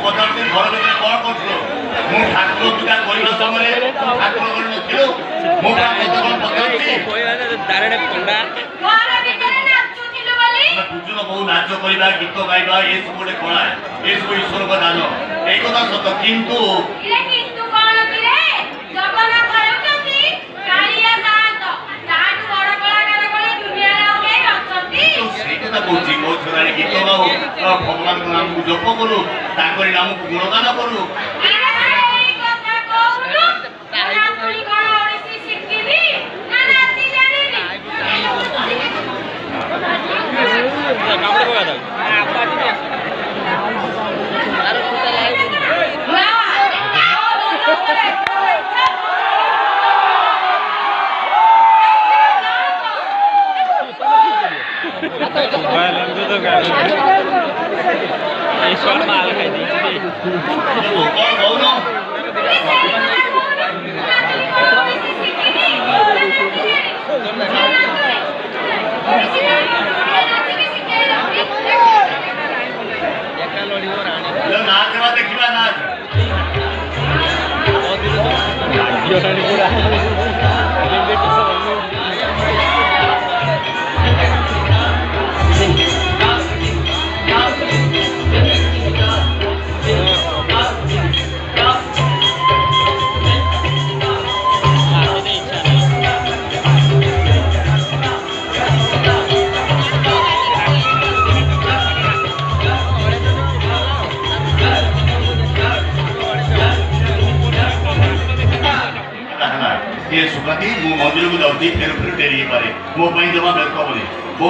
ପଚାରୁଛି ଘର ଭିତରେ କ'ଣ କରୁଥିଲ? ମୁଁ ଠାକୁର ପୂଜା କରିବା ସମୟରେ ଠାକୁର ଘରେ ନଥିଲୁ। ମୁଁ ପଚାରୁଛି ବୁଝୁନ ବହୁ ନାଚ କରିବା ଗୀତ ଗାଇବା ଏସବୁ ଗୋଟେ କଳା ଏସବୁ ଈଶ୍ୱରଙ୍କ ଦାନ ଏଇ କଥା ସତ କିନ୍ତୁ ସେଇ କଥା କହୁଛି ମୋ ଛୁଆରେ ଗୀତ ଗାଉ ଭଗବାନଙ୍କ ନାମକୁ ଜପ କରୁ ତାଙ୍କରି ନାମକୁ ଗୁଣଗାନ କରୁ नाच देखा नाच ये सुखाती मो मंदिर को जाऊँ फेर फेर डेरी पारे मो जमा व्यस्त हेनी